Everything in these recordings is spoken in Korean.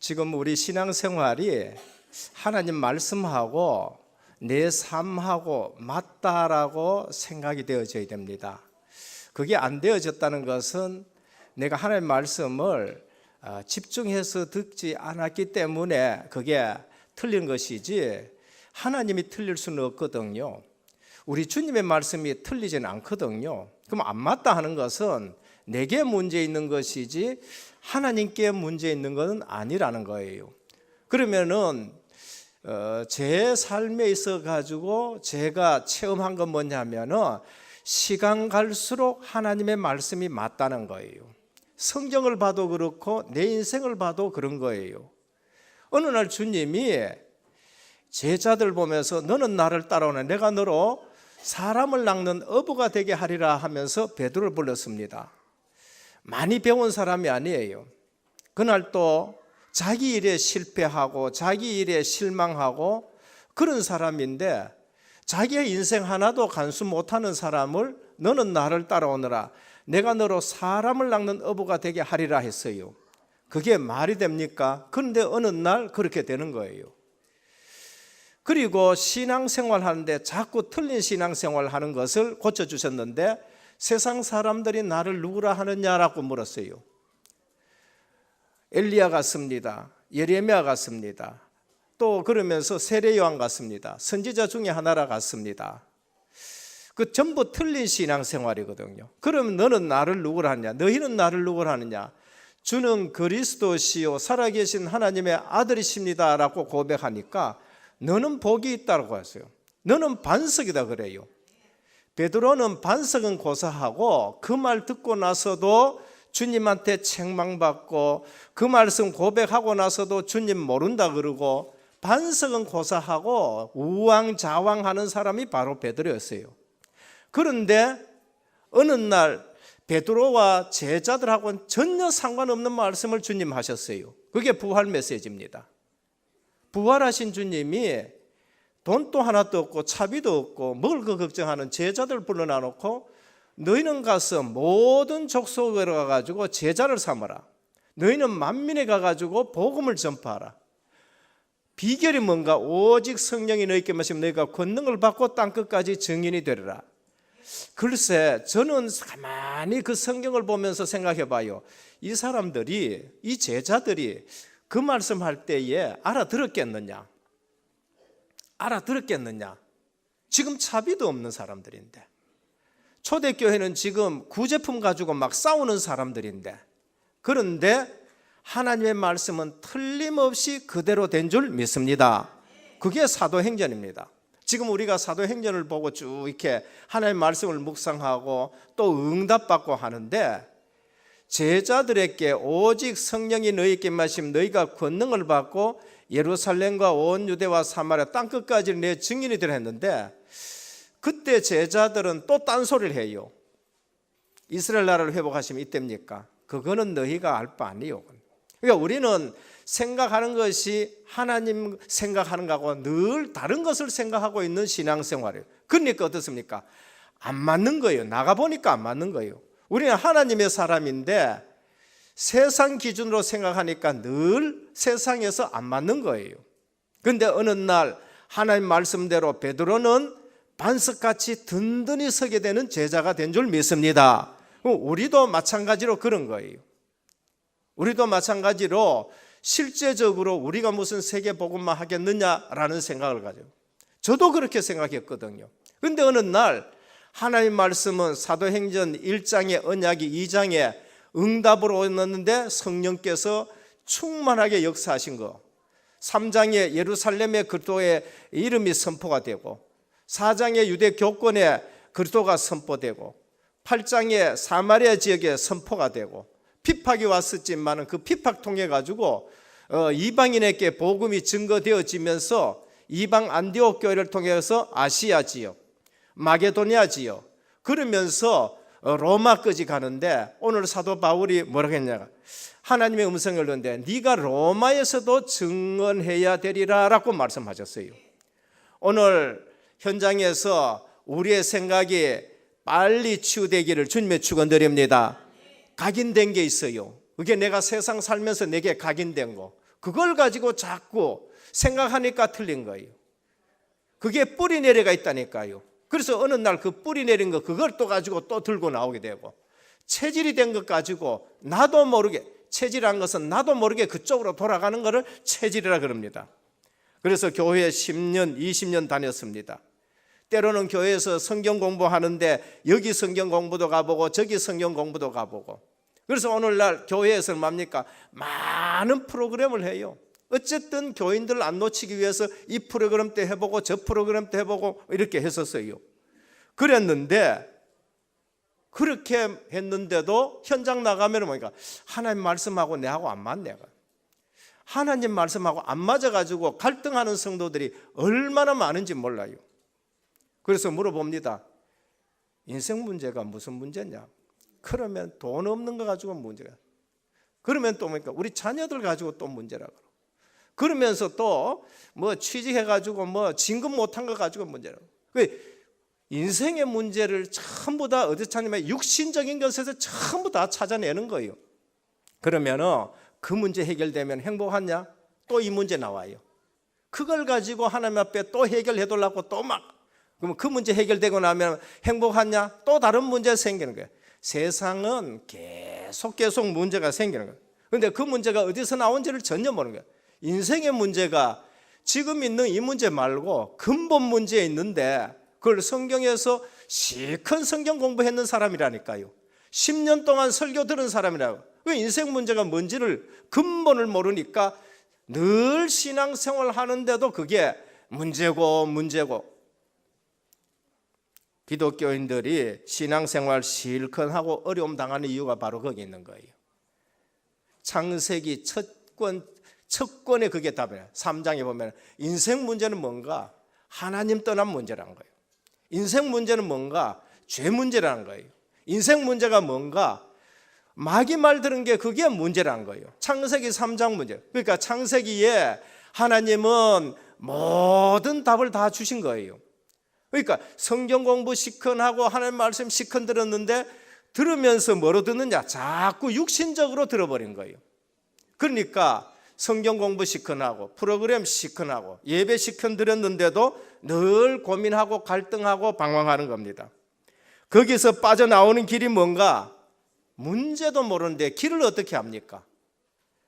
지금 우리 신앙생활이 하나님 말씀하고 내 삶하고 맞다라고 생각이 되어져야 됩니다. 그게 안 되어졌다는 것은 내가 하나님 말씀을 집중해서 듣지 않았기 때문에 그게 틀린 것이지 하나님이 틀릴 수는 없거든요. 우리 주님의 말씀이 틀리지는 않거든요. 그럼 안 맞다 하는 것은 내게 문제 있는 것이지 하나님께 문제 있는 것은 아니라는 거예요. 그러면은 제 삶에 있어 가지고 제가 체험한 건 뭐냐면은 시간 갈수록 하나님의 말씀이 맞다는 거예요. 성경을 봐도 그렇고 내 인생을 봐도 그런 거예요. 어느 날 주님이 제자들 보면서 너는 나를 따라오네, 내가 너로 사람을 낚는 어부가 되게 하리라 하면서 베드로를 불렀습니다. 많이 배운 사람이 아니에요. 그날 또 자기 일에 실패하고 자기 일에 실망하고 그런 사람인데 자기의 인생 하나도 간수 못하는 사람을 너는 나를 따라오너라, 내가 너로 사람을 낚는 어부가 되게 하리라 했어요. 그게 말이 됩니까? 그런데 어느 날 그렇게 되는 거예요. 그리고 신앙생활 하는데 자꾸 틀린 신앙생활 하는 것을 고쳐주셨는데 세상 사람들이 나를 누구라 하느냐라고 물었어요. 엘리야 같습니다. 예레미야 같습니다. 또 그러면서 세례요한 같습니다. 선지자 중에 하나라 같습니다. 그 전부 틀린 신앙생활이거든요. 그럼 너는 나를 누구라 하느냐? 너희는 나를 누구라 하느냐? 주는 그리스도시요 살아계신 하나님의 아들이십니다 라고 고백하니까 너는 복이 있다고 했어요. 너는 반석이다 그래요. 베드로는 반석은 고사하고 그 말 듣고 나서도 주님한테 책망받고 그 말씀 고백하고 나서도 주님 모른다 그러고 반석은 고사하고 우왕좌왕하는 사람이 바로 베드로였어요. 그런데 어느 날 베드로와 제자들하고는 전혀 상관없는 말씀을 주님 하셨어요. 그게 부활 메시지입니다. 부활하신 주님이 돈도 하나도 없고 차비도 없고 먹을 거 걱정하는 제자들 불러놔 놓고 너희는 가서 모든 족속으로 가가지고 제자를 삼아라. 너희는 만민에 가가지고 복음을 전파하라. 비결이 뭔가? 오직 성령이 너희께 마시면 너희가 권능을 받고 땅끝까지 증인이 되리라. 글쎄 저는 가만히 그 성경을 보면서 생각해 봐요. 이 사람들이, 이 제자들이 그 말씀할 때에 알아들었겠느냐? 알아들었겠느냐? 지금 차비도 없는 사람들인데, 초대교회는 지금 구제품 가지고 막 싸우는 사람들인데, 그런데 하나님의 말씀은 틀림없이 그대로 된 줄 믿습니다. 그게 사도행전입니다. 지금 우리가 사도행전을 보고 쭉 이렇게 하나님의 말씀을 묵상하고 또 응답받고 하는데, 제자들에게 오직 성령이 너희에게 마시면 너희가 권능을 받고 예루살렘과 온 유대와 사마리아 땅끝까지 내 증인이 되라 했는데, 그때 제자들은 또 딴소리를 해요. 이스라엘 나라를 회복하시면 이때입니까? 그거는 너희가 알 바 아니요. 그러니까 우리는 생각하는 것이 하나님 생각하는 것하고 늘 다른 것을 생각하고 있는 신앙생활이에요. 그러니까 어떻습니까? 안 맞는 거예요. 나가보니까 안 맞는 거예요. 우리는 하나님의 사람인데 세상 기준으로 생각하니까 늘 세상에서 안 맞는 거예요. 그런데 어느 날 하나님 말씀대로 베드로는 반석같이 든든히 서게 되는 제자가 된 줄 믿습니다. 우리도 마찬가지로 그런 거예요. 우리도 마찬가지로 실제적으로 우리가 무슨 세계복음만 하겠느냐라는 생각을 가져요. 저도 그렇게 생각했거든요. 그런데 어느 날 하나님 말씀은 사도행전 1장의 언약이 2장에 응답으로 넣었는데 성령께서 충만하게 역사하신 거, 3장에 예루살렘의 그리스도의 이름이 선포가 되고 4장의 유대 교권에 그리스도가 선포되고 8장에 사마리아 지역에 선포가 되고 핍박이 왔었지만 그 핍박 통해 가지고 이방인에게 복음이 증거되어지면서 이방 안디옥 교회를 통해서 아시아 지역, 마게도니아 지역, 그러면서 로마까지 가는데 오늘 사도 바울이 뭐라고 했냐? 하나님의 음성을 듣는데 네가 로마에서도 증언해야 되리라 라고 말씀하셨어요. 오늘 현장에서 우리의 생각이 빨리 치유되기를 주님의 축원드립니다. 각인된 게 있어요. 그게 내가 세상 살면서 내게 각인된 거. 그걸 가지고 자꾸 생각하니까 틀린 거예요. 그게 뿌리 내려가 있다니까요. 그래서 어느 날 그 뿌리 내린 거 그걸 또 가지고 또 들고 나오게 되고, 체질이 된 것 가지고 나도 모르게, 체질한 것은 나도 모르게 그쪽으로 돌아가는 것을 체질이라 그럽니다. 그래서 교회에 10년, 20년 다녔습니다. 때로는 교회에서 성경 공부하는데 여기 성경 공부도 가보고 저기 성경 공부도 가보고, 그래서 오늘날 교회에서 뭡니까? 많은 프로그램을 해요. 어쨌든 교인들을 안 놓치기 위해서 이 프로그램 때 해보고 저 프로그램 때 해보고 이렇게 했었어요. 그랬는데, 그렇게 했는데도 현장 나가면 보니까 하나님 말씀하고 내하고 안 맞네. 하나님 말씀하고 안 맞아가지고 갈등하는 성도들이 얼마나 많은지 몰라요. 그래서 물어봅니다. 인생 문제가 무슨 문제냐? 그러면 돈 없는 거 가지고 문제가. 그러면 또 뭡니까? 우리 자녀들 가지고 또 문제라고. 그러면서 또 뭐 취직해가지고 뭐 진급 못한 거 가지고 문제라고. 인생의 문제를 전부 다 어디 찾냐면 육신적인 것에서 전부 다 찾아내는 거예요. 그러면은 그 문제 해결되면 행복하냐? 또 이 문제 나와요. 그걸 가지고 하나님 앞에 또 해결해 달라고 또 막, 그러면 그 문제 해결되고 나면 행복하냐? 또 다른 문제가 생기는 거예요. 세상은 계속 문제가 생기는 거예요. 그런데 그 문제가 어디서 나온지를 전혀 모르는 거예요. 인생의 문제가 지금 있는 이 문제 말고 근본 문제에 있는데, 그걸 성경에서 시큰 성경 공부했는 사람이라니까요. 10년 동안 설교 들은 사람이라고. 왜 인생 문제가 뭔지를 근본을 모르니까 늘 신앙생활 하는데도 그게 문제고. 기독교인들이 신앙생활 실컷 하고 어려움 당하는 이유가 바로 거기 있는 거예요. 창세기 첫 권에 그게 답이에요. 3장에 보면 인생 문제는 뭔가? 하나님 떠난 문제라는 거예요. 인생 문제는 뭔가? 죄 문제라는 거예요. 인생 문제가 뭔가? 마귀 말 들은 게 그게 문제라는 거예요. 창세기 3장 문제. 그러니까 창세기에 하나님은 모든 답을 다 주신 거예요. 그러니까 성경 공부 시큰하고 하나님 말씀 시큰 들었는데, 들으면서 뭐로 듣느냐? 자꾸 육신적으로 들어버린 거예요. 그러니까 성경 공부 시큰하고 프로그램 시큰하고 예배 시큰 들었는데도 늘 고민하고 갈등하고 방황하는 겁니다. 거기서 빠져나오는 길이 뭔가? 문제도 모르는데 길을 어떻게 합니까?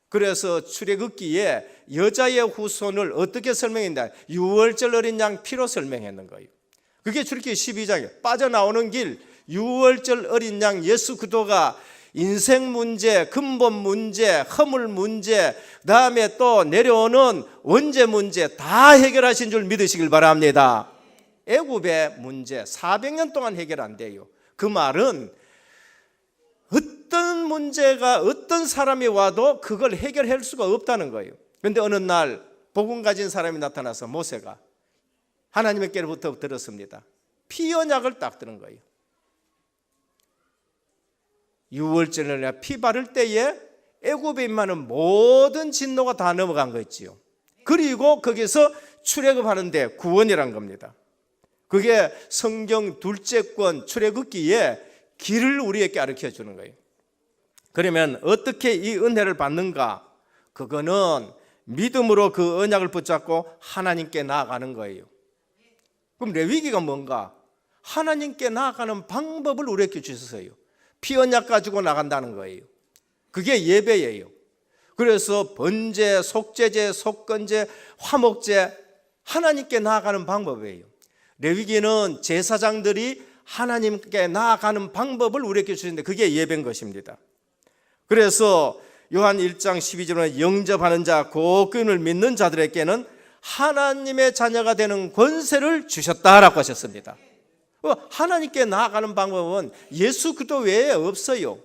그래서 출애굽기에 여자의 후손을 어떻게 설명했냐? 6월절 어린 양 피로 설명했는 거예요. 그게 출애굽기 12장이에요. 빠져나오는 길, 6월절 어린 양 예수 그리스도가 인생 문제, 근본 문제, 허물 문제, 그다음에 또 내려오는 원죄 문제 다 해결하신 줄 믿으시길 바랍니다. 애굽의 문제 400년 동안 해결 안 돼요. 그 말은 어떤 문제가 어떤 사람이 와도 그걸 해결할 수가 없다는 거예요. 그런데 어느 날 복음 가진 사람이 나타나서 모세가 하나님께로부터 들었습니다. 피 언약을 딱 들은 거예요. 6월절에 피 바를 때에 애굽에 임하는 모든 진노가 다 넘어간 거 있지요. 그리고 거기서 출애굽하는데 구원이란 겁니다. 그게 성경 둘째 권 출애굽기에 길을 우리에게 가르쳐 주는 거예요. 그러면 어떻게 이 은혜를 받는가? 그거는 믿음으로 그 언약을 붙잡고 하나님께 나아가는 거예요. 그럼 레위기가 뭔가? 하나님께 나아가는 방법을 우리에게 주셨어요. 피 언약 가지고 나간다는 거예요. 그게 예배예요. 그래서 번제, 속죄제, 속건제, 화목제, 하나님께 나아가는 방법이에요. 레위기는 제사장들이 하나님께 나아가는 방법을 우리에게 주시는데 그게 예배인 것입니다. 그래서 요한 1장 12절에 영접하는 자, 그 끈을 믿는 자들에게는 하나님의 자녀가 되는 권세를 주셨다라고 하셨습니다. 하나님께 나아가는 방법은 예수 그리스도 외에 없어요.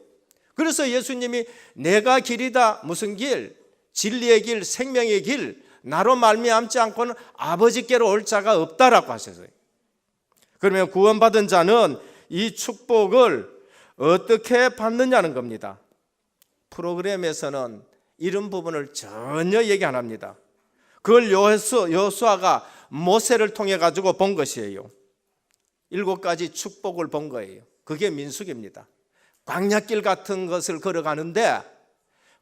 그래서 예수님이 내가 길이다, 무슨 길? 진리의 길, 생명의 길, 나로 말미암지 않고는 아버지께로 올 자가 없다라고 하셨어요. 그러면 구원받은 자는 이 축복을 어떻게 받느냐는 겁니다. 프로그램에서는 이런 부분을 전혀 얘기 안 합니다. 그걸 여호수아가 모세를 통해 가지고 본 것이에요. 7가지 축복을 본 거예요. 그게 민수기입니다. 광야길 같은 것을 걸어가는데,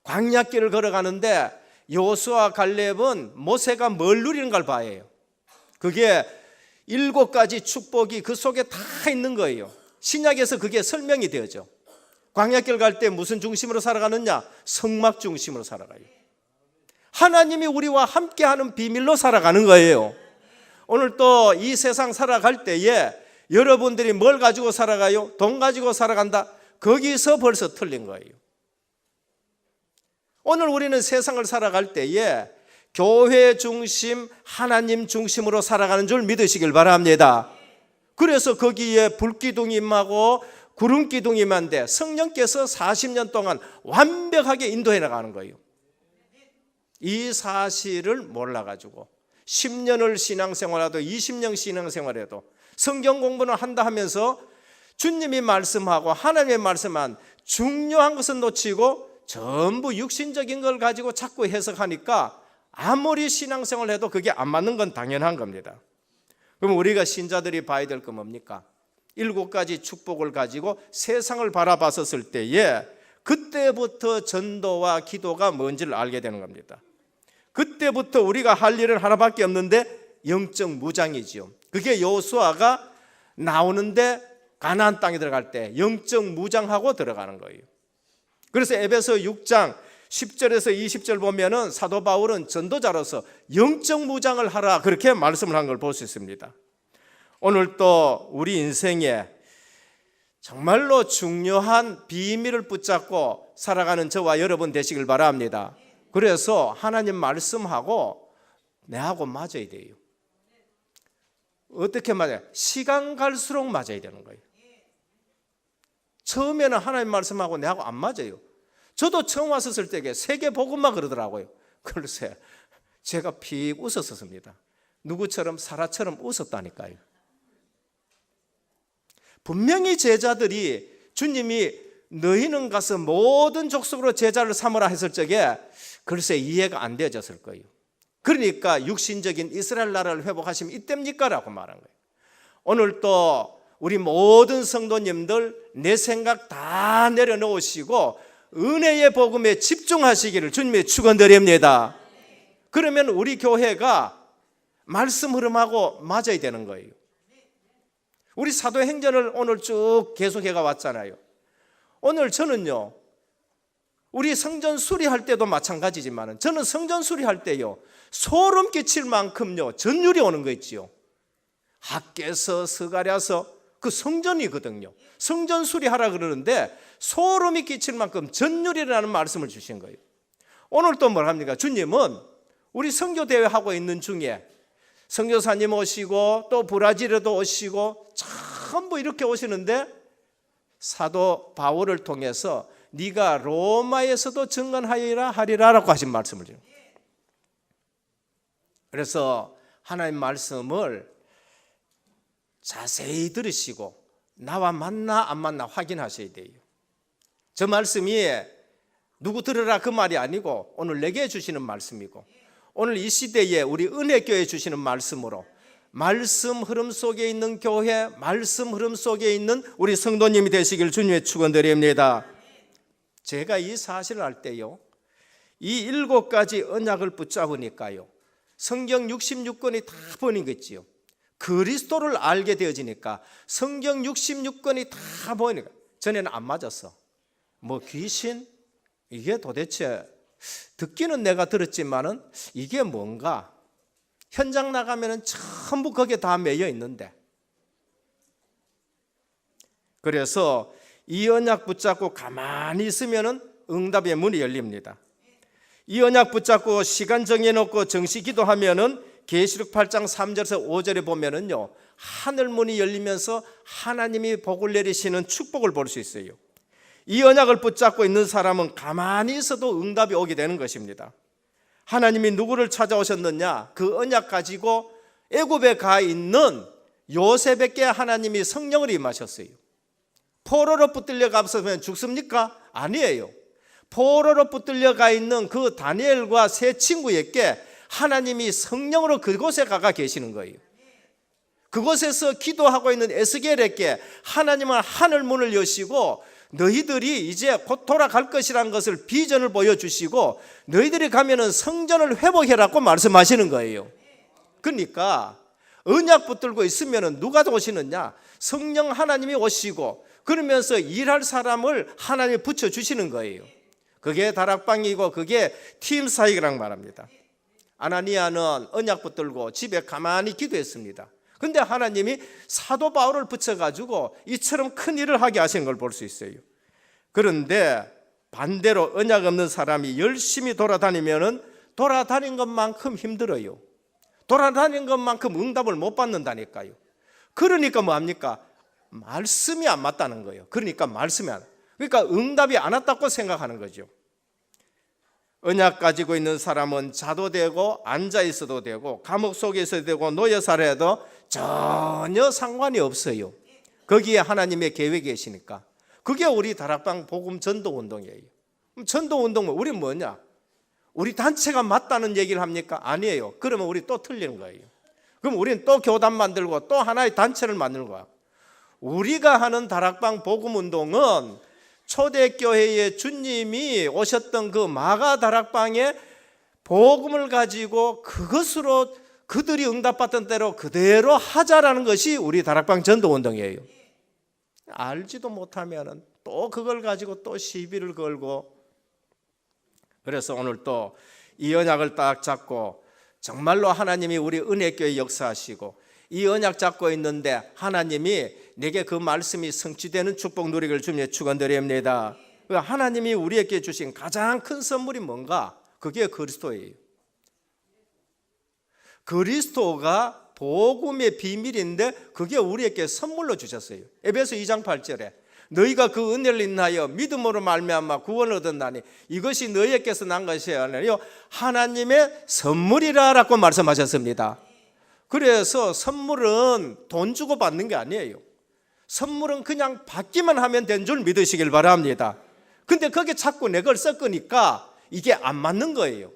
광야길을 걸어가는데 여호수아 갈렙은 모세가 뭘 누리는 걸 봐야 해요. 그게 7가지 축복이 그 속에 다 있는 거예요. 신약에서 그게 설명이 되어져. 광야길 갈 때 무슨 중심으로 살아가느냐? 성막 중심으로 살아가요. 하나님이 우리와 함께하는 비밀로 살아가는 거예요. 오늘 또 이 세상 살아갈 때에 여러분들이 뭘 가지고 살아가요? 돈 가지고 살아간다? 거기서 벌써 틀린 거예요. 오늘 우리는 세상을 살아갈 때에 교회 중심, 하나님 중심으로 살아가는 줄 믿으시길 바랍니다. 그래서 거기에 불기둥이 임하고 구름기둥이 임한데 성령께서 40년 동안 완벽하게 인도해 나가는 거예요. 이 사실을 몰라가지고 10년을 신앙생활해도 20년 신앙생활해도 성경 공부는 한다 하면서 주님이 말씀하고 하나님의 말씀한 중요한 것은 놓치고 전부 육신적인 걸 가지고 자꾸 해석하니까 아무리 신앙생활을 해도 그게 안 맞는 건 당연한 겁니다. 그럼 우리가 신자들이 봐야 될 건 뭡니까? 7가지 축복을 가지고 세상을 바라봤었을 때에 그때부터 전도와 기도가 뭔지를 알게 되는 겁니다. 그때부터 우리가 할 일은 하나밖에 없는데 영적 무장이지요. 그게 여호수아가 나오는데 가나안 땅에 들어갈 때 영적 무장하고 들어가는 거예요. 그래서 에베소 6장 10절에서 20절 보면은 사도 바울은 전도자로서 영적 무장을 하라 그렇게 말씀을 한 걸 볼 수 있습니다. 오늘 또 우리 인생에 정말로 중요한 비밀을 붙잡고 살아가는 저와 여러분 되시길 바랍니다. 그래서 하나님 말씀하고 내하고 맞아야 돼요. 어떻게 맞아요? 시간 갈수록 맞아야 되는 거예요. 처음에는 하나님 말씀하고 내하고 안 맞아요. 저도 처음 왔었을 때에 세계복음만 그러더라고요. 글쎄 제가 픽 웃었습니다. 누구처럼 사라처럼 웃었다니까요. 분명히 제자들이 주님이 너희는 가서 모든 족속으로 제자를 삼으라 했을 적에 글쎄 이해가 안 되어졌을 거예요. 그러니까 육신적인 이스라엘 나라를 회복하시면 이때입니까? 라고 말한 거예요. 오늘 또 우리 모든 성도님들 내 생각 다 내려놓으시고 은혜의 복음에 집중하시기를 주님의 축원드립니다. 그러면 우리 교회가 말씀 흐름하고 맞아야 되는 거예요. 우리 사도행전을 오늘 쭉 계속해가 왔잖아요. 오늘 저는요 우리 성전 수리할 때도 마찬가지지만 저는 성전 수리할 때요 소름 끼칠 만큼요 전율이 오는 거 있지요. 학개서 스가랴서 그 성전이거든요. 성전 수리하라 그러는데 소름이 끼칠 만큼 전율이라는 말씀을 주신 거예요. 오늘 또 뭘 합니까? 주님은 우리 선교대회 하고 있는 중에 선교사님 오시고 또 브라질에도 오시고 전부 이렇게 오시는데 사도 바울을 통해서 네가 로마에서도 증언하리라 하리라라고 하신 말씀을 줘요. 그래서 하나님 말씀을 자세히 들으시고 나와 맞나 안 맞나 확인하셔야 돼요. 저 말씀이 누구 들으라 그 말이 아니고 오늘 내게 주시는 말씀이고 오늘 이 시대에 우리 은혜교회 주시는 말씀으로 말씀 흐름 속에 있는 교회, 말씀 흐름 속에 있는 우리 성도님이 되시길 주님의 축원드립니다. 제가 이 사실을 알 때요 이 7가지 언약을 붙잡으니까요 성경 66권이 다 보이겠지요. 그리스도를 알게 되어지니까 성경 66권이 다 보이니까 전에는 안 맞았어. 뭐 귀신? 이게 도대체 듣기는 내가 들었지만은 이게 뭔가 현장 나가면은 전부 거기에 다 매여 있는데 그래서 이 언약 붙잡고 가만히 있으면은 응답의 문이 열립니다. 이 언약 붙잡고 시간 정해놓고 정시 기도하면은 계시록 8장 3절에서 5절에 보면은요 하늘 문이 열리면서 하나님이 복을 내리시는 축복을 볼 수 있어요. 이 언약을 붙잡고 있는 사람은 가만히 있어도 응답이 오게 되는 것입니다. 하나님이 누구를 찾아오셨느냐? 그 언약 가지고 애굽에 가 있는 요셉에게 하나님이 성령을 임하셨어요. 포로로 붙들려 가면 죽습니까? 아니에요. 포로로 붙들려 가 있는 그 다니엘과 세 친구에게 하나님이 성령으로 그곳에 가가 계시는 거예요. 그곳에서 기도하고 있는 에스겔에게 하나님은 하늘 문을 여시고 너희들이 이제 곧 돌아갈 것이라는 것을 비전을 보여주시고 너희들이 가면은 성전을 회복해라고 말씀하시는 거예요. 그러니까 언약 붙들고 있으면은 누가 오시느냐? 성령 하나님이 오시고 그러면서 일할 사람을 하나님이 붙여주시는 거예요. 그게 다락방이고 그게 팀 사역이라고 말합니다. 아나니아는 언약 붙들고 집에 가만히 기도했습니다. 근데 하나님이 사도 바울을 붙여가지고 이처럼 큰 일을 하게 하시는 걸 볼 수 있어요. 그런데 반대로 언약 없는 사람이 열심히 돌아다니면은 돌아다닌 것만큼 힘들어요. 돌아다닌 것만큼 응답을 못 받는다니까요. 그러니까 뭐합니까? 말씀이 안 맞다는 거예요. 그러니까 말씀이 안, 그러니까 응답이 안 왔다고 생각하는 거죠. 언약 가지고 있는 사람은 자도 되고 앉아 있어도 되고 감옥 속에 있어도 되고 노예 살아도 전혀 상관이 없어요. 거기에 하나님의 계획이 계시니까. 그게 우리 다락방 복음 전도 운동이에요. 전도 운동은 우리 뭐냐? 우리 단체가 맞다는 얘기를 합니까? 아니에요. 그러면 우리 또 틀리는 거예요. 그럼 우리는 또 교단 만들고 또 하나의 단체를 만드는 거야. 우리가 하는 다락방 복음 운동은 초대교회의 주님이 오셨던 그 마가 다락방에 복음을 가지고 그것으로 그들이 응답받던 대로 그대로 하자라는 것이 우리 다락방 전도운동이에요. 알지도 못하면 또 그걸 가지고 또 시비를 걸고, 그래서 오늘 또 이 언약을 딱 잡고 정말로 하나님이 우리 은혜교회 역사하시고 이 언약 잡고 있는데 하나님이 내게 그 말씀이 성취되는 축복 누리기를 주님의 축원드립니다. 하나님이 우리에게 주신 가장 큰 선물이 뭔가? 그게 그리스도예요. 그리스도가 복음의 비밀인데 그게 우리에게 선물로 주셨어요. 에베소 2장 8절에 너희가 그 은혜를 인하여 믿음으로 말미암아 구원을 얻었나니 이것이 너희에게서 난 것이 아니요 하나님의 선물이라라고 말씀하셨습니다. 그래서 선물은 돈 주고 받는 게 아니에요. 선물은 그냥 받기만 하면 된 줄 믿으시길 바랍니다. 근데 거기에 자꾸 내 걸 섞으니까 이게 안 맞는 거예요.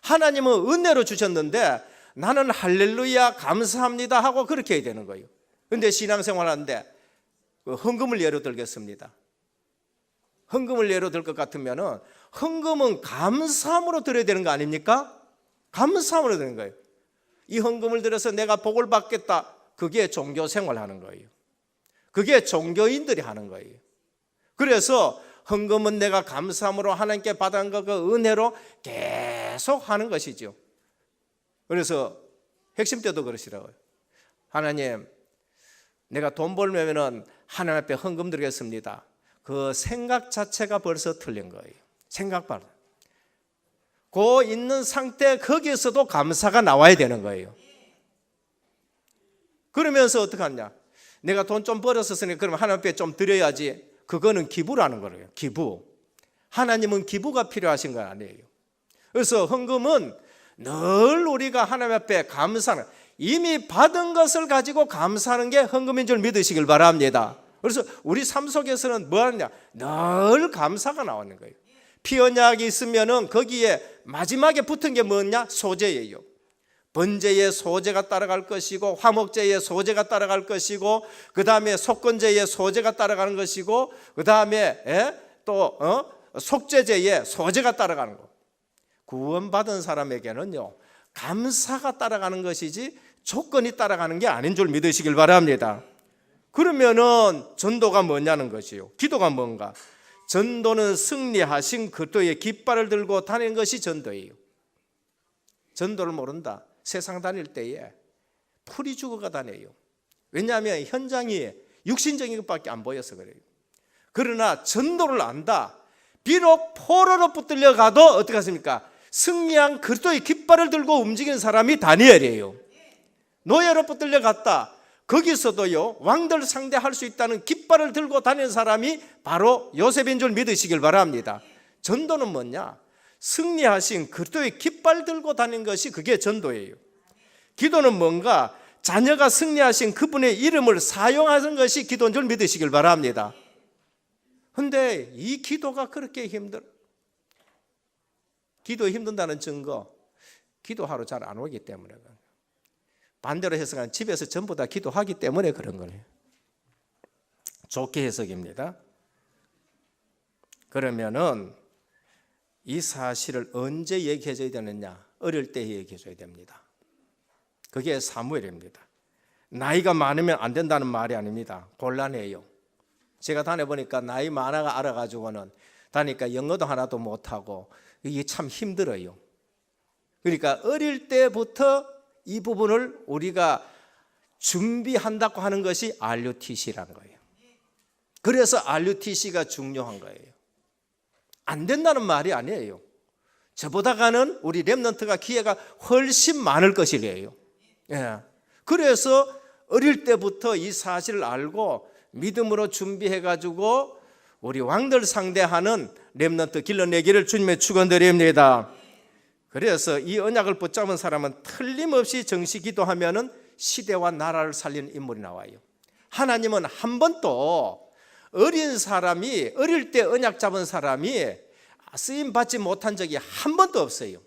하나님은 은혜로 주셨는데 나는 할렐루야 감사합니다 하고 그렇게 해야 되는 거예요. 근데 신앙생활 하는데 헌금을 예로 들겠습니다. 헌금을 예로 들 것 같으면은 헌금은 감사함으로 드려야 되는 거 아닙니까? 감사함으로 드리는 거예요. 이 헌금을 들여서 내가 복을 받겠다. 그게 종교생활 하는 거예요. 그게 종교인들이 하는 거예요. 그래서 헌금은 내가 감사함으로 하나님께 받은 그 은혜로 계속 하는 것이죠. 그래서 핵심 때도 그러시라고요. 하나님, 내가 돈 벌면은 하나님 앞에 헌금 드리겠습니다. 그 생각 자체가 벌써 틀린 거예요. 생각만. 그 있는 상태 거기에서도 감사가 나와야 되는 거예요. 그러면서 어떻게 하냐? 내가 돈 좀 벌었으니 그러면 하나님 앞에 좀 드려야지. 그거는 기부라는 거예요. 기부. 하나님은 기부가 필요하신 건 아니에요. 그래서 헌금은 늘 우리가 하나님 앞에 감사하는, 이미 받은 것을 가지고 감사하는 게 헌금인 줄 믿으시길 바랍니다. 그래서 우리 삶 속에서는 뭐 하느냐? 늘 감사가 나오는 거예요. 피언약이 있으면은 거기에 마지막에 붙은 게 뭐냐? 소재예요. 번제의 소재가 따라갈 것이고 화목제의 소재가 따라갈 것이고 그 다음에 속건제의 소재가 따라가는 것이고 그 다음에 또 속죄제의 소재가 따라가는 거. 구원받은 사람에게는요 감사가 따라가는 것이지 조건이 따라가는 게 아닌 줄 믿으시길 바랍니다. 그러면은 전도가 뭐냐는 것이요. 기도가 뭔가? 전도는 승리하신 그리스도의 깃발을 들고 다니는 것이 전도예요. 전도를 모른다. 세상 다닐 때에 풀이 죽어가 다녀요. 왜냐하면 현장이 육신적인 것밖에 안 보여서 그래요. 그러나 전도를 안다. 비록 포로로 붙들려 가도 어떻게 하십니까? 승리한 그리스도의 깃발을 들고 움직이는 사람이 다니엘이에요. 노예로 붙들려 갔다. 거기서도요 왕들 상대할 수 있다는 깃발을 들고 다니는 사람이 바로 요셉인 줄 믿으시길 바랍니다. 전도는 뭐냐? 승리하신 그리스도의 깃발 들고 다니는 것이 그게 전도예요. 기도는 뭔가? 자녀가 승리하신 그분의 이름을 사용하는 것이 기도인 줄 믿으시길 바랍니다. 그런데 이 기도가 그렇게 힘들어. 기도 힘든다는 증거, 기도하러 잘 안 오기 때문에. 반대로 해석하면 집에서 전부 다 기도하기 때문에 그런 거예요. 좋게 해석입니다. 그러면은 이 사실을 언제 얘기해 줘야 되느냐? 어릴 때 얘기해 줘야 됩니다. 그게 사무엘입니다. 나이가 많으면 안 된다는 말이 아닙니다. 곤란해요. 제가 다녀보니까 나이 많아가 알아가지고는 다니까 영어도 하나도 못하고 이게 참 힘들어요. 그러니까 어릴 때부터 이 부분을 우리가 준비한다고 하는 것이 RUTC라는 거예요. 그래서 RUTC가 중요한 거예요. 안 된다는 말이 아니에요. 저보다가는 우리 렘넌트가 기회가 훨씬 많을 것이래요. 예. 그래서 어릴 때부터 이 사실을 알고 믿음으로 준비해가지고 우리 왕들 상대하는 렘넌트 길러내기를 주님의 축원드립니다. 그래서 이 언약을 붙잡은 사람은 틀림없이 정시 기도하면은 시대와 나라를 살리는 인물이 나와요. 하나님은 한 번도 어린 사람이 어릴 때 언약 잡은 사람이 쓰임 받지 못한 적이 한 번도 없어요.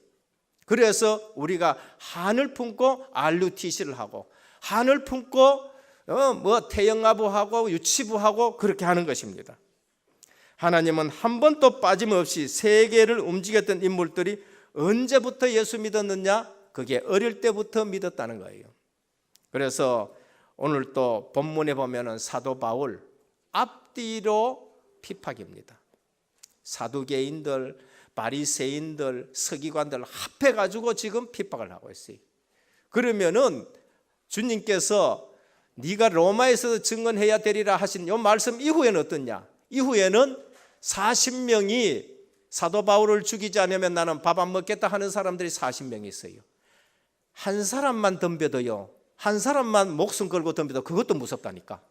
그래서 우리가 한을 품고 RUTC를 하고 한을 품고 태영아부하고 유치부하고 그렇게 하는 것입니다. 하나님은 한 번도 빠짐없이 세계를 움직였던 인물들이 언제부터 예수 믿었느냐? 그게 어릴 때부터 믿었다는 거예요. 그래서 오늘 또 본문에 보면은 사도 바울 앞뒤로 핍박입니다. 사두개인들, 바리새인들, 서기관들 합해가지고 지금 핍박을 하고 있어요. 그러면은 주님께서 네가 로마에서 증언해야 되리라 하신 이 말씀 이후에는 어떠냐? 이후에는 40명이 사도 바울을 죽이지 않으면 나는 밥 안 먹겠다 하는 사람들이 40명이 있어요. 한 사람만 덤벼도요, 한 사람만 목숨 걸고 덤벼도 그것도 무섭다니까.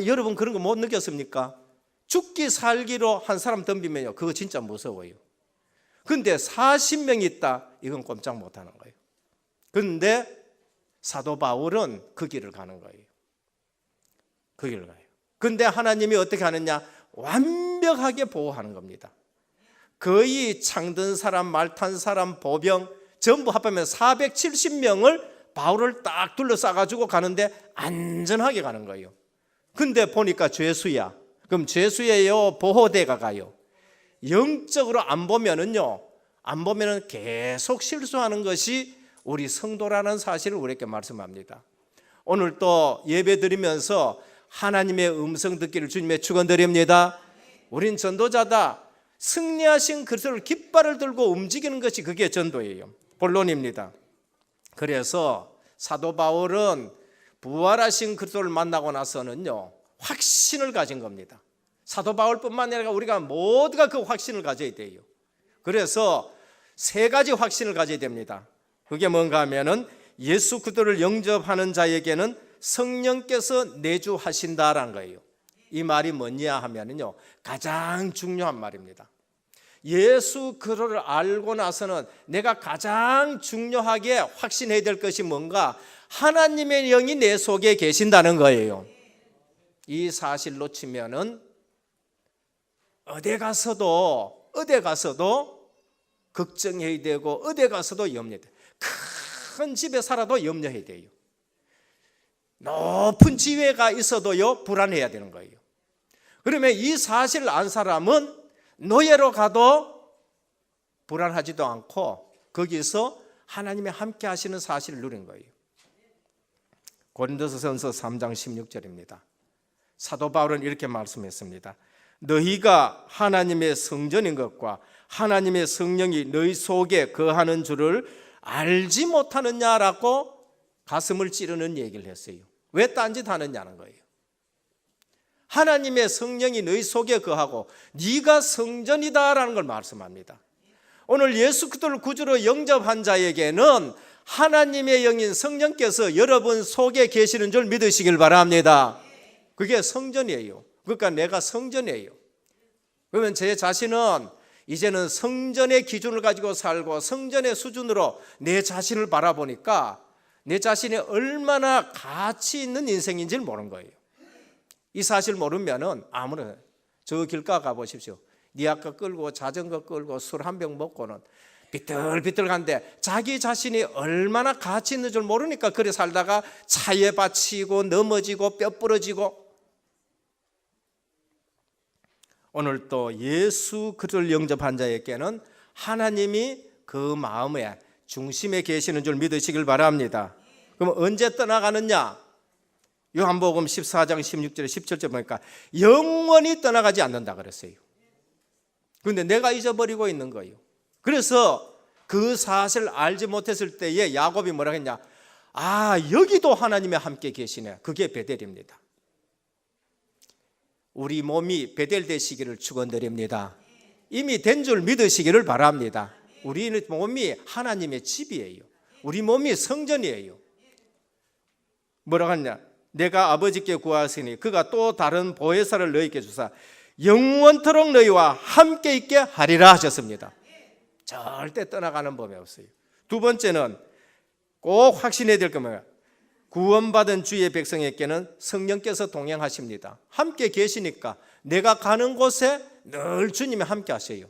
여러분 그런 거 못 느꼈습니까? 죽기 살기로 한 사람 덤비면요, 그거 진짜 무서워요. 근데 40명이 있다, 이건 꼼짝 못하는 거예요. 그런데 사도 바울은 그 길을 가는 거예요. 그 길을 가요. 근데 하나님이 어떻게 하느냐? 완벽하게 보호하는 겁니다. 거의 창든 사람, 말탄 사람, 보병 전부 합하면 470명을 바울을 딱 둘러싸가지고 가는데 안전하게 가는 거예요. 근데 보니까 죄수야. 그럼 죄수예요? 보호대가 가요? 영적으로 안 보면은요, 안 보면은 계속 실수하는 것이 우리 성도라는 사실을 우리에게 말씀합니다. 오늘 또 예배 드리면서 하나님의 음성 듣기를 주님의 축원드립니다. 우린 전도자다. 승리하신 그리스도를 깃발을 들고 움직이는 것이 그게 전도예요. 본론입니다. 그래서 사도 바울은 부활하신 그리스도를 만나고 나서는요, 확신을 가진 겁니다. 사도 바울뿐만 아니라 우리가 모두가 그 확신을 가져야 돼요. 그래서 세 가지 확신을 가져야 됩니다. 그게 뭔가 하면은 예수 그리스도를 영접하는 자에게는 성령께서 내주하신다라는 거예요. 이 말이 뭐냐 하면은요, 가장 중요한 말입니다. 예수 그리스도를 알고 나서는 내가 가장 중요하게 확신해야 될 것이 뭔가? 하나님의 영이 내 속에 계신다는 거예요. 이 사실 놓치면은 어디 가서도 걱정해야 되고 어디 가서도 염려해야 돼요. 큰 집에 살아도 염려해야 돼요. 높은 지위가 있어도요, 불안해야 되는 거예요. 그러면 이 사실을 안 사람은 노예로 가도 불안하지도 않고 거기서 하나님이 함께 하시는 사실을 누린 거예요. 고린도서전서 3장 16절입니다. 사도 바울은 이렇게 말씀했습니다. 너희가 하나님의 성전인 것과 하나님의 성령이 너희 속에 거하는 줄을 알지 못하느냐라고 가슴을 찌르는 얘기를 했어요. 왜 딴짓 하느냐는 거예요. 하나님의 성령이 너희 속에 거하고 네가 성전이다라는 걸 말씀합니다. 오늘 예수 그리스도를 구주로 영접한 자에게는 하나님의 영인 성령께서 여러분 속에 계시는 줄 믿으시길 바랍니다. 그게 성전이에요. 그러니까 내가 성전이에요. 그러면 제 자신은 이제는 성전의 기준을 가지고 살고 성전의 수준으로 내 자신을 바라보니까 내 자신이 얼마나 가치 있는 인생인지를 모르는 거예요. 이 사실 모르면은 아무런 저 길가 가보십시오. 니 아까 끌고 자전거 끌고 술 한 병 먹고는 비틀비틀한데 자기 자신이 얼마나 가치 있는 줄 모르니까 그래 살다가 차에 받치고 넘어지고 뼈 부러지고. 오늘 또 예수 그리스도를 영접한 자에게는 하나님이 그 마음의 중심에 계시는 줄 믿으시길 바랍니다. 그럼 언제 떠나가느냐? 요한복음 14장 16절에 17절 보니까 영원히 떠나가지 않는다 그랬어요. 그런데 내가 잊어버리고 있는 거예요. 그래서 그 사실을 알지 못했을 때에 야곱이 뭐라 했냐? 여기도 하나님이 함께 계시네. 그게 베델입니다. 우리 몸이 베델 되시기를 축원드립니다. 이미 된 줄 믿으시기를 바랍니다. 우리 몸이 하나님의 집이에요. 우리 몸이 성전이에요. 뭐라고 하냐? 내가 아버지께 구하시니 그가 또 다른 보혜사를 너희에게 주사 영원토록 너희와 함께 있게 하리라 하셨습니다. 절대 떠나가는 법이 없어요. 두 번째는 꼭 확신해야 될 겁니다. 구원받은 주의 백성에게는 성령께서 동행하십니다. 함께 계시니까 내가 가는 곳에 늘 주님이 함께 하세요.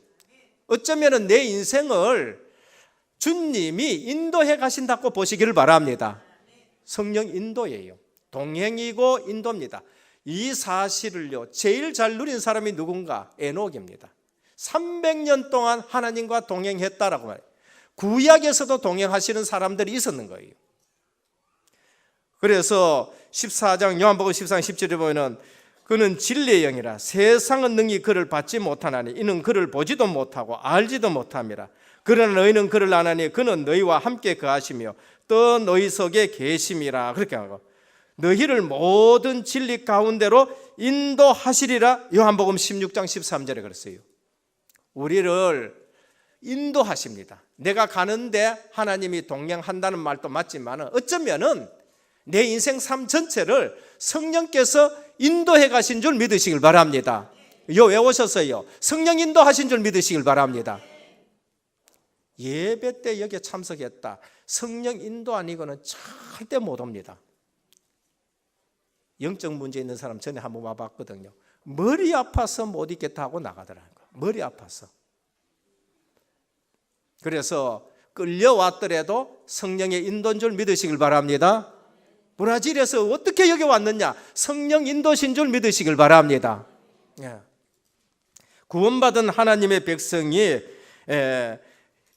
어쩌면 내 인생을 주님이 인도해 가신다고 보시기를 바랍니다. 성령 인도예요. 동행이고 인도입니다. 이 사실을요 제일 잘 누린 사람이 누군가? 에녹입니다. 300년 동안 하나님과 동행했다라고 말해요. 구약에서도 동행하시는 사람들이 있었는 거예요. 그래서 14장 요한복음 14장 10절에 보면은 그는 진리의 영이라 세상은 능히 그를 받지 못하나니 이는 그를 보지도 못하고 알지도 못함이라. 그러나 너희는 그를 아나니 그는 너희와 함께 거하시며 또 너희 속에 계심이라. 그렇게 하고 너희를 모든 진리 가운데로 인도하시리라. 요한복음 16장 13절에 그랬어요. 우리를 인도하십니다. 내가 가는데 하나님이 동행한다는 말도 맞지만 어쩌면은 내 인생 삶 전체를 성령께서 인도해 가신 줄 믿으시길 바랍니다. 왜 오셨어요? 성령 인도하신 줄 믿으시길 바랍니다. 예배 때 여기에 참석했다. 성령 인도 아니고는 절대 못 옵니다. 영적 문제 있는 사람 전에 한번 와봤거든요. 머리 아파서 못 있겠다 하고 나가더라는 거예요. 머리 아파서. 그래서 끌려왔더라도 성령의 인도인 줄 믿으시길 바랍니다. 브라질에서 어떻게 여기 왔느냐? 성령 인도신 줄 믿으시길 바랍니다. 구원받은 하나님의 백성이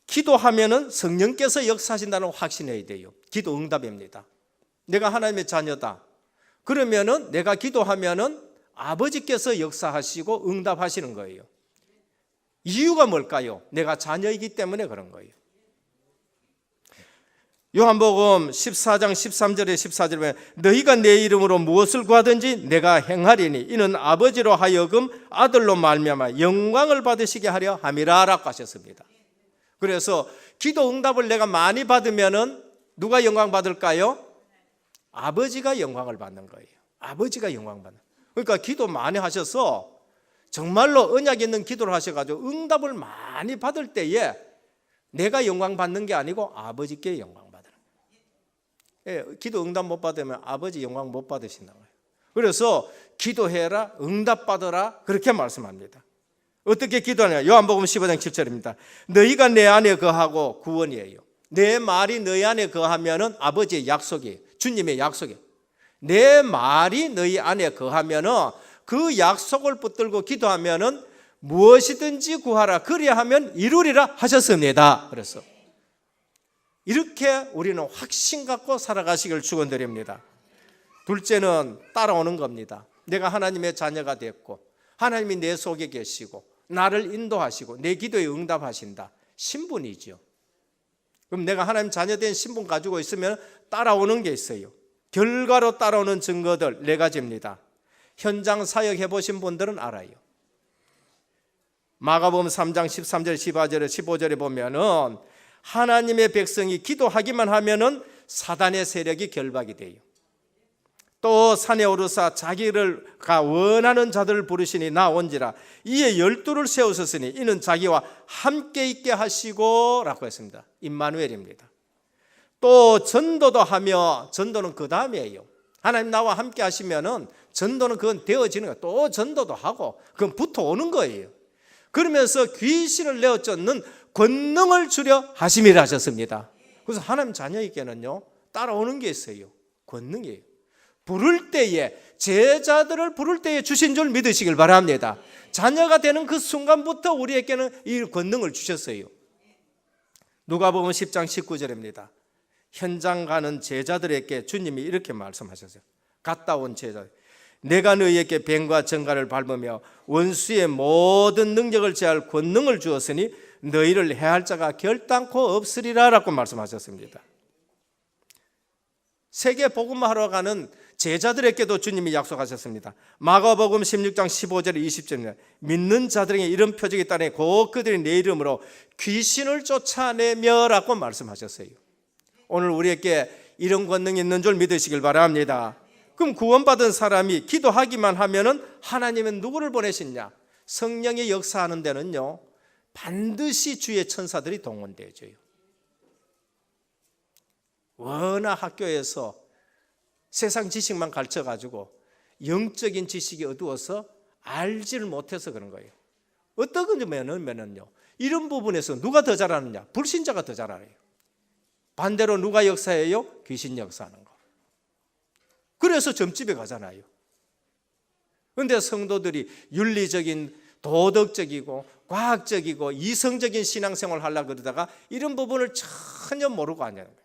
기도하면은 성령께서 역사하신다는 확신해야 돼요. 기도 응답입니다. 내가 하나님의 자녀다. 그러면은 내가 기도하면은 아버지께서 역사하시고 응답하시는 거예요. 이유가 뭘까요? 내가 자녀이기 때문에 그런 거예요. 요한복음 14장 13절에 14절에 보면 너희가 내 이름으로 무엇을 구하든지 내가 행하리니 이는 아버지로 하여금 아들로 말미암아 영광을 받으시게 하려 함이라라고 하셨습니다. 그래서 기도 응답을 내가 많이 받으면은 누가 영광 받을까요? 아버지가 영광을 받는 거예요. 아버지가 영광 받는. 그러니까 기도 많이 하셔서 정말로 언약 있는 기도를 하셔가지고 응답을 많이 받을 때에 내가 영광 받는 게 아니고 아버지께 영광 받는 거예요. 기도 응답 못 받으면 아버지 영광 못 받으신다고 해요. 그래서 기도해라, 응답 받아라 그렇게 말씀합니다. 어떻게 기도하냐? 요한복음 15장 7절입니다. 너희가 내 안에 거하고 구원이에요. 내 말이 너희 안에 거하면은 아버지의 약속이, 주님의 약속이. 내 말이 너희 안에 거하면은 그 약속을 붙들고 기도하면은 무엇이든지 구하라 그리하면 이루리라 하셨습니다. 그래서 이렇게 우리는 확신 갖고 살아가시길 축원드립니다. 둘째는 따라오는 겁니다. 내가 하나님의 자녀가 됐고 하나님이 내 속에 계시고 나를 인도하시고 내 기도에 응답하신다. 신분이죠. 그럼 내가 하나님 자녀된 신분 가지고 있으면 따라오는 게 있어요. 결과로 따라오는 증거들 네 가지입니다. 현장 사역 해보신 분들은 알아요. 마가복음 3장 13절 15절에 보면은 하나님의 백성이 기도하기만 하면은 사단의 세력이 결박이 돼요. 또 산에 오르사 자기가 원하는 자들을 부르시니 나온지라 이에 12를 세우셨으니 이는 자기와 함께 있게 하시고 라고 했습니다. 임마누엘입니다. 또 전도도 하며, 전도는 그 다음이에요. 하나님 나와 함께 하시면은 전도는 그건 되어지는 거예요. 또 전도도 하고 그건 붙어오는 거예요. 그러면서 귀신을 내어쫓는 권능을 주려 하심이라 하셨습니다. 그래서 하나님 자녀에게는요, 따라오는 게 있어요. 권능이에요. 부를 때에, 제자들을 부를 때에 주신 줄 믿으시길 바랍니다. 자녀가 되는 그 순간부터 우리에게는 이 권능을 주셨어요. 누가복음 10장 19절입니다. 현장 가는 제자들에게 주님이 이렇게 말씀하셨어요. 갔다 온 제자, 내가 너희에게 뱀과 정갈을 밟으며 원수의 모든 능력을 제할 권능을 주었으니 너희를 해할 자가 결단코 없으리라 라고 말씀하셨습니다. 세계 복음하러 가는 제자들에게도 주님이 약속하셨습니다. 마가복음 16장 15절 20절입니다. 믿는 자들에게 이런 표적이 있다니 곧 그들이 내 이름으로 귀신을 쫓아내며 라고 말씀하셨어요. 오늘 우리에게 이런 권능이 있는 줄 믿으시길 바랍니다. 그럼 구원받은 사람이 기도하기만 하면은 하나님은 누구를 보내시냐? 성령이 역사하는 데는요, 반드시 주의 천사들이 동원되어져요. 워낙 학교에서 세상 지식만 가르쳐가지고 영적인 지식이 어두워서 알지를 못해서 그런 거예요. 어떤 면은요, 이런 부분에서 누가 더 잘하느냐? 불신자가 더 잘 알아요. 반대로 누가 역사해요? 귀신 역사하는 거. 그래서 점집에 가잖아요. 그런데 성도들이 윤리적인, 도덕적이고 과학적이고 이성적인 신앙생활을 하려고 그러다가 이런 부분을 전혀 모르고 하냐는 거예요.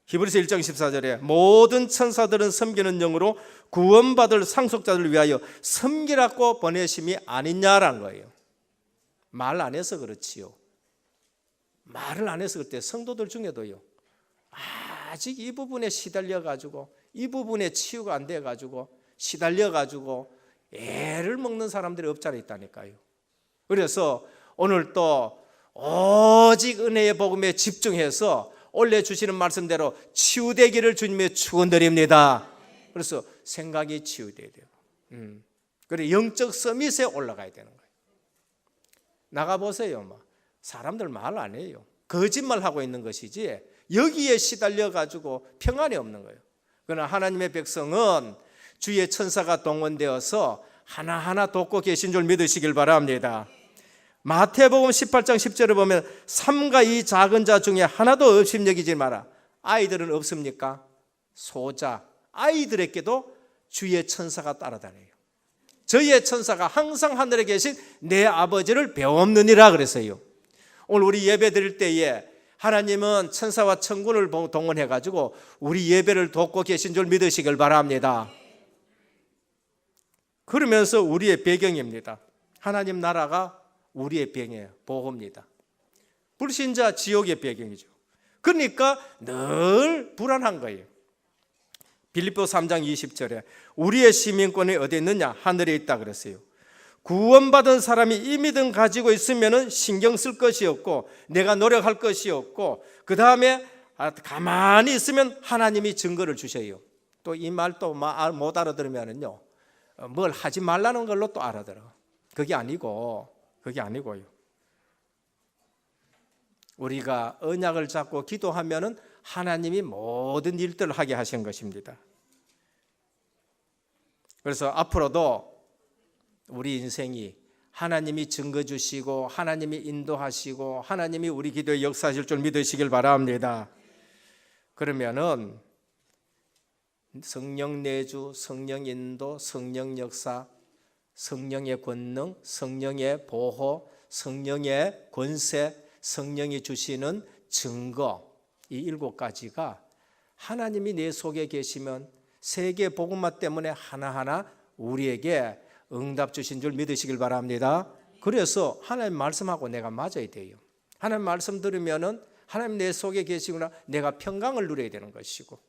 히브리서 1장 14절에 모든 천사들은 섬기는 영으로 구원받을 상속자들을 위하여 섬기라고 보내심이 아니냐라는 거예요. 말 안 해서 그렇지요. 말을 안 해서 그때 성도들 중에도요, 아직 이 부분에 시달려가지고, 이 부분에 치유가 안 돼가지고 시달려가지고 애를 먹는 사람들이 없잖아 있다니까요. 그래서 오늘 또 오직 은혜의 복음에 집중해서 올려주시는 말씀대로 치유되기를 주님의 축원드립니다. 그래서 생각이 치유돼야 돼요. 그래 영적 서밋에 올라가야 되는 거예요. 나가보세요. 사람들 말 안 해요. 거짓말하고 있는 것이지 여기에 시달려가지고 평안이 없는 거예요. 그러나 하나님의 백성은 주의 천사가 동원되어서 하나하나 돕고 계신 줄 믿으시길 바랍니다. 마태복음 18장 10절을 보면 삼가 이 작은 자 중에 하나도 업심여기지 마라. 아이들은 없습니까? 소자, 아이들에게도 주의 천사가 따라다녀요. 저희의 천사가 항상 하늘에 계신 내 아버지를 배웠느니라 그랬어요. 오늘 우리 예배 드릴 때에 하나님은 천사와 천군을 동원해가지고 우리 예배를 돕고 계신 줄 믿으시길 바랍니다. 그러면서 우리의 배경입니다. 하나님 나라가 우리의 배경이에요. 보호입니다. 불신자 지옥의 배경이죠. 그러니까 늘 불안한 거예요. 빌립보 3장 20절에 우리의 시민권이 어디 있느냐? 하늘에 있다 그랬어요. 구원받은 사람이 이 믿음 가지고 있으면 신경 쓸 것이 없고 내가 노력할 것이 없고 그 다음에 가만히 있으면 하나님이 증거를 주셔요. 또 이 말 또 못 알아들으면요, 뭘 하지 말라는 걸로 또 알아들어. 그게 아니고요. 우리가 언약을 잡고 기도하면은 하나님이 모든 일들을 하게 하신 것입니다. 그래서 앞으로도 우리 인생이 하나님이 증거 주시고 하나님이 인도하시고 하나님이 우리 기도에 역사하실 줄 믿으시길 바랍니다. 그러면은 성령 내주, 성령 인도, 성령 역사, 성령의 권능, 성령의 보호, 성령의 권세, 성령이 주시는 증거, 이 7가지가 하나님이 내 속에 계시면 세계 복음화 때문에 하나하나 우리에게 응답 주신 줄 믿으시길 바랍니다. 그래서 하나님 말씀하고 내가 맞아야 돼요. 하나님 말씀 들으면은 하나님 내 속에 계시구나, 내가 평강을 누려야 되는 것이고.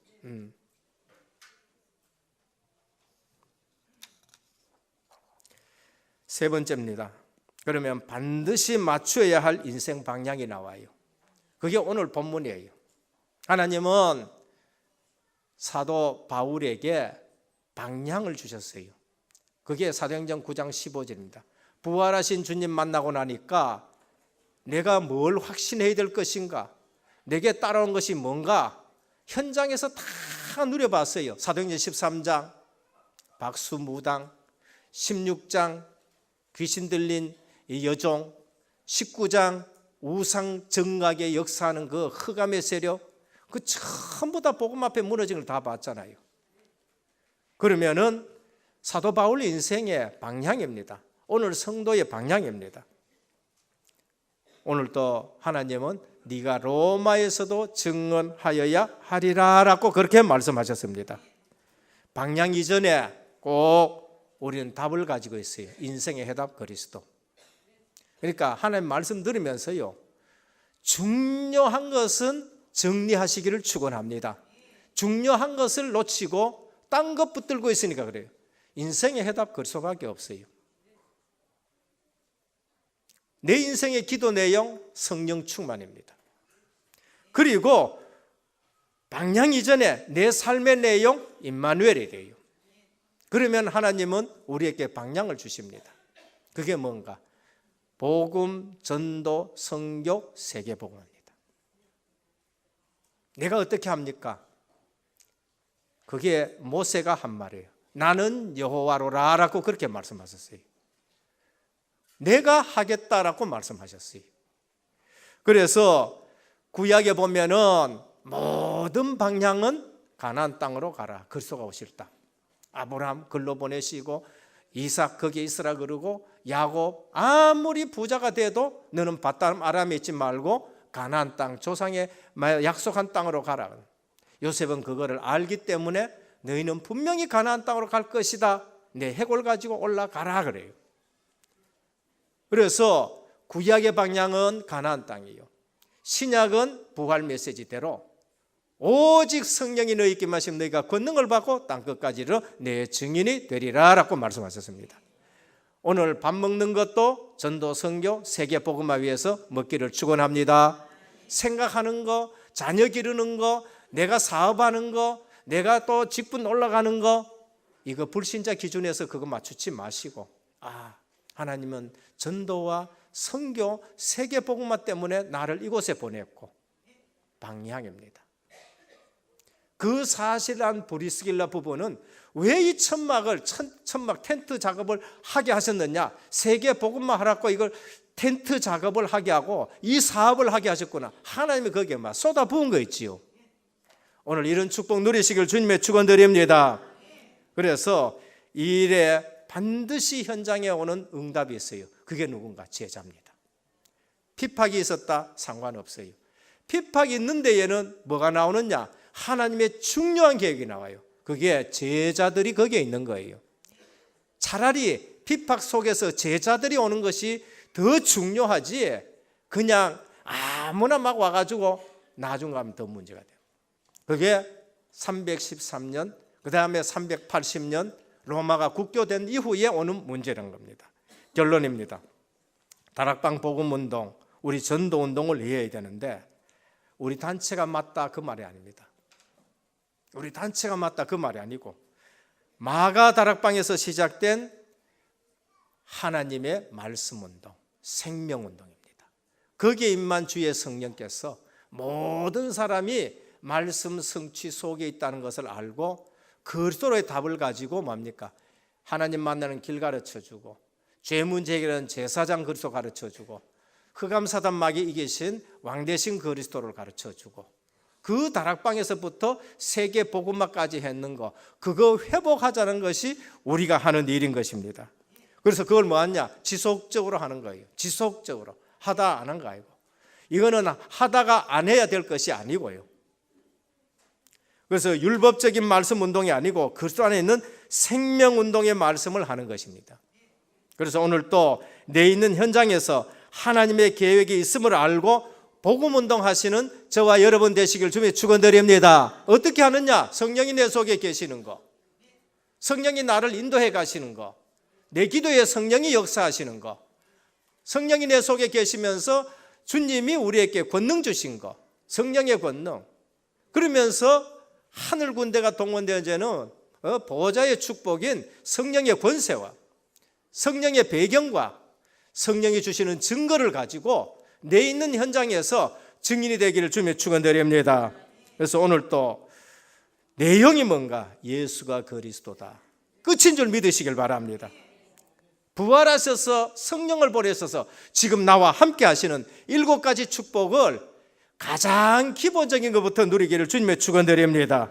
세 번째입니다. 그러면 반드시 맞춰야 할 인생 방향이 나와요. 그게 오늘 본문이에요. 하나님은 사도 바울에게 방향을 주셨어요. 그게 사도행전 9장 15절입니다. 부활하신 주님 만나고 나니까 내가 뭘 확신해야 될 것인가? 내게 따라온 것이 뭔가? 현장에서 다 누려봤어요. 사도행전 13장 박수무당, 16장 귀신 들린 이 여종, 19장 우상 정락의 역사하는 그 흑암의 세력, 그 전부 다 복음 앞에 무너진 걸 다 봤잖아요. 그러면은 사도 바울 인생의 방향입니다. 오늘 성도의 방향입니다. 오늘 또 하나님은 네가 로마에서도 증언하여야 하리라라고 그렇게 말씀하셨습니다. 방향 이전에 꼭 우리는 답을 가지고 있어요. 인생의 해답 그리스도. 그러니까 하나님 말씀 들으면서요, 중요한 것은 정리하시기를 축원합니다. 중요한 것을 놓치고 딴 것 붙들고 있으니까 그래요. 인생의 해답 그리스도밖에 없어요. 내 인생의 기도 내용 성령 충만입니다. 그리고 방향 이전에 내 삶의 내용 임마누엘이래요. 그러면 하나님은 우리에게 방향을 주십니다. 그게 뭔가? 복음, 전도, 선교, 세계복음입니다. 내가 어떻게 합니까? 그게 모세가 한 말이에요. 나는 여호와로라라고 그렇게 말씀하셨어요. 내가 하겠다라고 말씀하셨어요. 그래서 구약에 보면은 모든 방향은 가나안 땅으로 가라. 그리스도가 오실 땅. 아브라함 글로 보내시고 이삭 거기에 있으라 그러고 야곱 아무리 부자가 돼도 너는 밧담 아람에 있지 말고 가나안 땅 조상의 약속한 땅으로 가라. 요셉은 그거를 알기 때문에 너희는 분명히 가나안 땅으로 갈 것이다. 내 해골 가지고 올라가라 그래요. 그래서 구약의 방향은 가나안 땅이에요. 신약은 부활 메시지대로 오직 성령이 너희 있기만 하시면 너희가 권능을 받고 땅끝까지 이르러 내 증인이 되리라 라고 말씀하셨습니다. 오늘 밥 먹는 것도 전도, 선교, 세계복음화 위해서 먹기를 축원합니다. 생각하는 거, 자녀 기르는 거, 내가 사업하는 거, 내가 또 직분 올라가는 거, 이거 불신자 기준에서 그거 맞추지 마시고, 하나님은 전도와 선교, 세계복음화 때문에 나를 이곳에 보냈고 방향입니다. 그 사실한 브리스길라 부부는 왜 이 천막 텐트 작업을 하게 하셨느냐? 세계복음화 하라고 이걸 텐트 작업을 하게 하고 이 사업을 하게 하셨구나. 하나님이 거기에 막 쏟아부은 거 있지요. 오늘 이런 축복 누리시길 주님의 축원드립니다. 그래서 이 일에 반드시 현장에 오는 응답이 있어요. 그게 누군가? 제자입니다. 핍박이 있었다? 상관없어요. 핍박이 있는 데에는 뭐가 나오느냐? 하나님의 중요한 계획이 나와요. 그게 제자들이 거기에 있는 거예요. 차라리 핍박 속에서 제자들이 오는 것이 더 중요하지 그냥 아무나 막 와가지고 나중 가면 더 문제가 돼요. 그게 313년 그 다음에 380년 로마가 국교된 이후에 오는 문제라는 겁니다. 결론입니다. 다락방 복음운동, 우리 전도운동을 이해해야 되는데 우리 단체가 맞다 그 말이 아닙니다. 우리 단체가 맞다 그 말이 아니고 마가 다락방에서 시작된 하나님의 말씀운동, 생명운동입니다. 거기에 임만 주의 성령께서 모든 사람이 말씀 성취 속에 있다는 것을 알고 그리스도의 답을 가지고 뭡니까? 하나님 만나는 길 가르쳐주고 죄 문제 해결하는 제사장 그리스도 가르쳐주고 흑암사단 마귀 이기신 왕대신 그리스도를 가르쳐주고 그 다락방에서부터 세계 복음화까지 했는 거 그거 회복하자는 것이 우리가 하는 일인 것입니다. 그래서 그걸 뭐하냐? 지속적으로 하는 거예요. 지속적으로 하다 안 한 거 아니고 이거는 하다가 안 해야 될 것이 아니고요. 그래서 율법적인 말씀 운동이 아니고 그리스도 안에 있는 생명 운동의 말씀을 하는 것입니다. 그래서 오늘 또 내 있는 현장에서 하나님의 계획이 있음을 알고 복음 운동하시는 저와 여러분 되시길 주님의 축원드립니다. 어떻게 하느냐? 성령이 내 속에 계시는 거, 성령이 나를 인도해 가시는 거, 내 기도에 성령이 역사하시는 거, 성령이 내 속에 계시면서 주님이 우리에게 권능 주신 거, 성령의 권능. 그러면서 하늘 군대가 동원되어지는 보호자의 축복인 성령의 권세와 성령의 배경과 성령이 주시는 증거를 가지고 내 있는 현장에서 증인이 되기를 주님의 축원드립니다. 그래서 오늘 또 내용이 뭔가? 예수가 그리스도다. 끝인 줄 믿으시길 바랍니다. 부활하셔서 성령을 보내셔서 지금 나와 함께 하시는 7가지 축복을 가장 기본적인 것부터 누리기를 주님의 축원드립니다.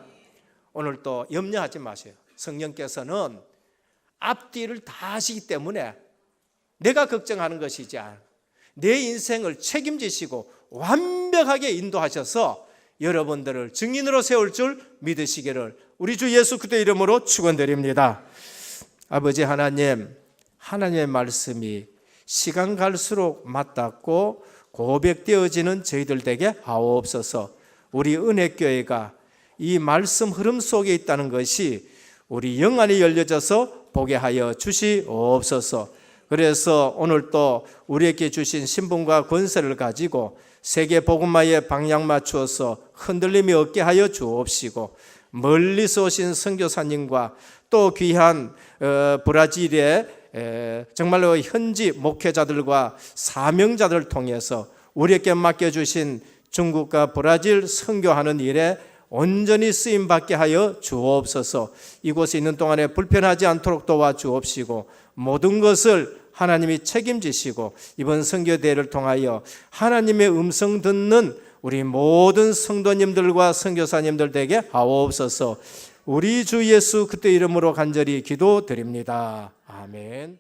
오늘 또 염려하지 마세요. 성령께서는 앞뒤를 다 하시기 때문에 내가 걱정하는 것이지 내 인생을 책임지시고 완벽하게 인도하셔서 여러분들을 증인으로 세울 줄 믿으시기를 우리 주 예수 그리스도의 이름으로 축원드립니다. 아버지 하나님, 하나님의 말씀이 시간 갈수록 맞닿고 고백되어지는 저희들 되게 하옵소서. 우리 은혜교회가 이 말씀 흐름 속에 있다는 것이 우리 영안이 열려져서 보게 하여 주시옵소서. 그래서 오늘 또 우리에게 주신 신분과 권세를 가지고 세계 복음화에 방향 맞추어서 흔들림이 없게 하여 주옵시고, 멀리서 오신 선교사님과 또 귀한 브라질의 정말로 현지 목회자들과 사명자들을 통해서 우리에게 맡겨주신 중국과 브라질 선교하는 일에 온전히 쓰임받게 하여 주옵소서. 이곳에 있는 동안에 불편하지 않도록 도와주옵시고, 모든 것을 하나님이 책임지시고 이번 선교대회를 통하여 하나님의 음성 듣는 우리 모든 성도님들과 선교사님들 되게 하옵소서. 우리 주 예수 그리스도의 이름으로 간절히 기도드립니다. 아멘.